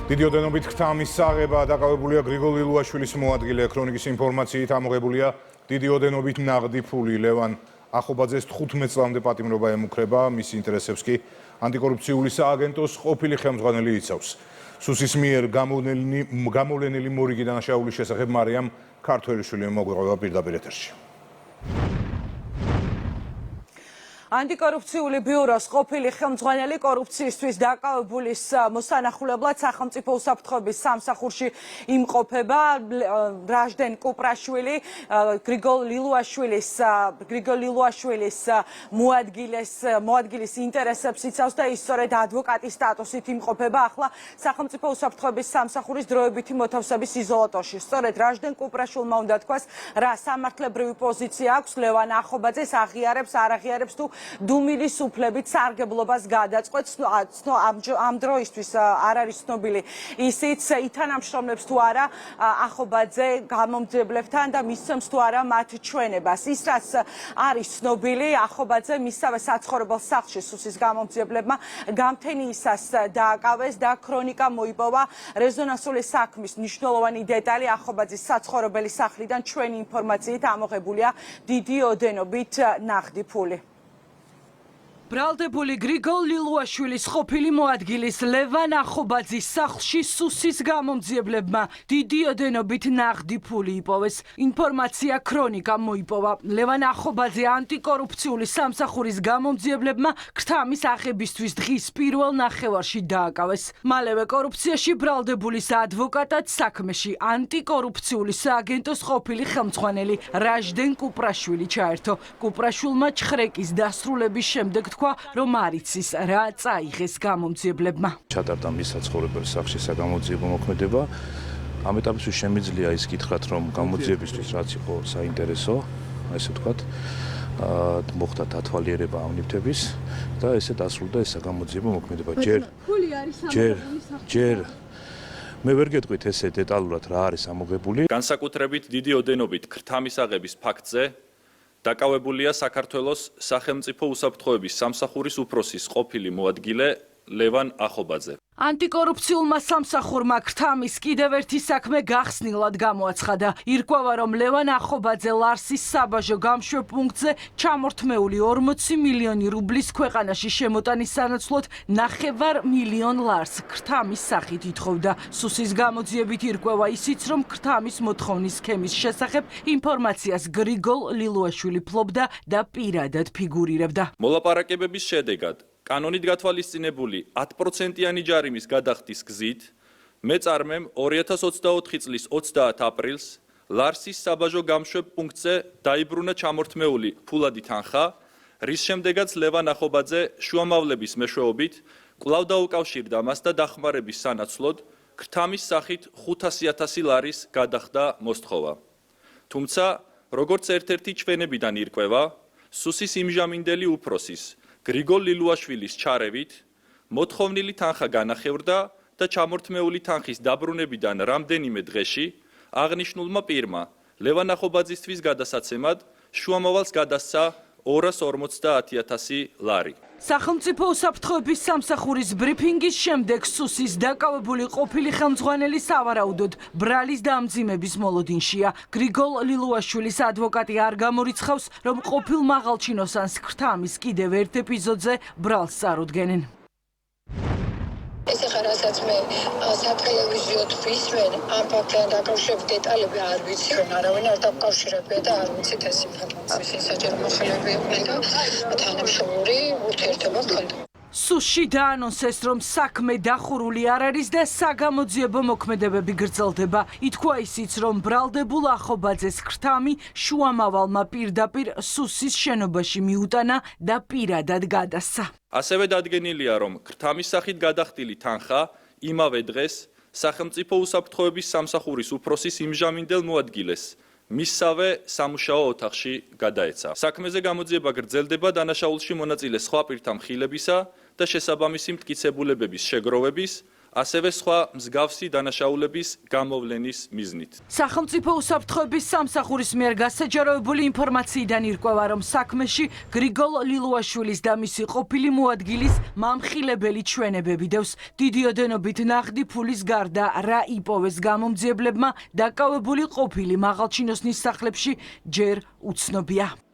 დიდი ოდენობით ქრთამის საღება დაკავებულია გრიგოლ ლილუაშვილის მოადგილე. ქრონიკის ინფორმაციით ამოღებულია დიდი ოდენობით ნაღდი ფული. ლევან ახობაძეს 15 წლამდე პატიმრობა ემუქრება, მის ინტერესებს კი ანტიკორუფციული სააგენტოს ყოფილი ხელმძღვანელი იცავს. სუსის მიერ გამოვლენილი მორიგი დანაშაულის შესახებ მარიამ ქართველიშვილი მოგვიყვება პირდაპირ ეთერში. ანტიკორუფციული ბიუროს ყოფილი ხელმძღვანელი კორუფციისთვის დაკავებულის მოსანახულებლად სახელმწიფო უსაფრთხოების სამსახურში იმყოფება. რაჟდენ კუპრაშვილი გრიგოლ ლილუაშვილის მოადგილის ინტერესებს იცავს და ის სწორედ ადვოკატის სტატუსით იმყოფება ახლა სახელმწიფო usაფრთხოების სამსახურის დროებითი მოთავსების იზოლატორში. სწორედ რაჟდენ კუპრაშვილმა უნდა თქვას, რა სამართლებრივი პოზიცია აქვს ლევან ახობაძეს, აღიარებს, არ აღიარებს თუ დუმილის უფლებით სარგებლობას გადაწყვეტს. ამ დროისთვის არ არის ცნობილი ისიც ითანამშრომლებს თუ არა ახობაძე გამომძიებლებთან და მისცემს თუ არა მათ ჩვენებას. ის რაც არის ცნობილი, ახობაძე მისსავე საცხოვრებელ სახლში სუსის გამომძიებლებმა გამთენიისას დააკავეს და ქრონიკა მოიპოვა რეზონანსული საქმის მნიშვნელოვანი დეტალი ახობაძის საცხოვრებელი სახლიდან ჩვენი ინფორმაციით ამოღებულია დიდი ოდენობით ნაღდი ფული. ბრალდებული გრიგოლ ლილუაშვილის ყოფილი მოადგილის ლევან ახობაძის სახლში სუსის გამომძიებლებმა დიდი ოდენობით ნაღდი ფული იპოვეს. ინფორმაცია ქრონიკა მოიპოვა. ლევან ახობაძე ანტიკორუფციული სამსახურის გამომძიებლებმა ქრთამის აღებისთვის დღის პირველ ნახევარში დააკავეს. მალევე კორუფციაში ბრალდებულის ადვოკატად საქმეში ანტიკორუფციული სააგენტოს ყოფილი ხელმძღვანელი რაჟდენ კუპრაშვილი ჩაერთო. კუპრაშვილმა ჩხრეკის დასრულების შემდეგ რომ არ იცის რა წაიღეს გამომძიებლებმა. ჩატარდა მის საცხოვრებელ სახლში საგამოძიებო მოქმედება. ამ ეტაპისთვის შემიძლია ის გითხრათ, რომ გამოძიებისთვის რაც იყო საინტერესო, ესე ვთქვათ, მოხდა დათვალიერება ამ ნივთების და ესე დასრულდა ეს საგამოძიებო მოქმედება. ჯერ მე ვერ გეტყვით ესე დეტალურად რა არის ამოღებული. განსაკუთრებით დიდი ოდენობით ქრთამის აღების ფაქტზე დაკავებულია საქართველოს სახელმწიფო უსაფრთხოების სამსახურის უფროსის ყოფილი მოადგილე ლევან ახობაძე. ანტიკორუფციულმა სამსახურმა ქრთამის კიდევ ერთი საქმე გახსნილად გამოაცხადა. ირკვევა, რომ ლევან ახობაძე ლარსის საბაჟო გამშვებპუნქტზე ჩამორთმეული 40 მილიონი რუბლის ქვეყანაში შემოტანის სანაცვლოდ 9 მილიონ ლარს ქრთამის სახით ითხოვდა. სუსის გამოძიებით ირკვევა ისიც, რომ ქრთამის მოთხოვნის სქემის შესახებ ინფორმაციას გრიგოლ ლილუაშვილი ფლობდა და პირადად ფიგურირებდა. მოლაპარაკებების შედეგად კანონით გათვალისწინებული 10%-იანი ჯარიმის გადახდის გზით მეწარმემ 2024 წლის 30 აპრილს ლარსის საბაჟო გამშვებპუნქტზე დაიბრუნა ჩამორთმეული ფულადი თანხა, რის შემდეგაც ლევან ახობაძე შუამავლების მეშვეობით კვლავ დაუკავშირდა მას და დახმარების სანაცვლოდ ქრთამის სახით 500.000 ლარის გადახდა მოსთხოვა. თუმცა, როგორც ერთ-ერთი ჩვენებიდან ირკვევა, სუსის იმჟამინდელი უფროსის გრიგოლ ლილუაშვილის ჩარევით მოთხოვნილი თანხა განახევრდა და ჩამორთმეული თანხის დაბრუნებიდან რამდენიმე დღეში აღნიშნულმა პირმა ლევან ახობაძისთვის გადასაცემად შუამავალს გადასცა 250.000 ლარი. სახელმწიფო უსაფრთხოების სამსახურის ბრიფინგის შემდეგ სუსის დაკავებული ყოფილი ხელმძღვანელი სავარაუდოდ ბრალის დამძიმების მოლოდინშია. გრიგოლ ლილუაშვილის ადვოკატი არ გამორიცხავს, რომ ყოფილ მაღალჩინოსანს ქრთამის კიდევ ერთ ეპიზოდზე ბრალს წარუდგენენ. ეს ახლა რასაც მე სატელევიზიოდ ვისმენ, ამ ფაქტთან დაკავშირებით დეტალები არ ვიცი, რომ არავინ არ დაკავშირებია და არ ვიცით ეს ინფორმაციის საჯარო მოხელეები იყვნენ და თანამშრომლური ურთიერთობა ჰქონდა. სუსში დაანონსეს, რომ საქმე დახურული არ არის და საგამოძიებო მოქმედებები გრძელდება. ითქვა ისიც, რომ ბრალდებულ ახობაძეს ქრთამი შუამავალმა პირდაპირ სუსის შენობაში მიუტანა და პირადად გადასცა. ასევე დადგენილია, რომ ქრთამის სახით გადახდილი თანხა იმავე დღეს სახელმწიფო უსაფრთხოების სამსახურის უფროსის იმჟამინდელ მოადგილეს მისსავე სამუშაო ოთახში გადაეცა. საქმეზე გამოძიება გრძელდება დანაშაულში მონაწილე სხვა პირთა მხილებისა და შესაბამისი მტკიცებულებების შეგროვების, ასევე სხვა მსგავსი დანაშაულების გამოვლენის მიზნით. სახელმწიფო უსაფრთხოების სამსახურის მიერ გასაჯაროებული ინფორმაციიდან ირკვევა, რომ საქმეში გრიგოლ ლილუაშვილის და მისი ყოფილი მოადგილის მამხილებელი ჩვენებები დევს. დიდი ოდენობით ნაღდი ფულის გარდა რა იპოვეს გამომძიებლებმა, დაკავებული ყოფილი მაღალჩინოსნის სახლებში ჯერ უცნობია.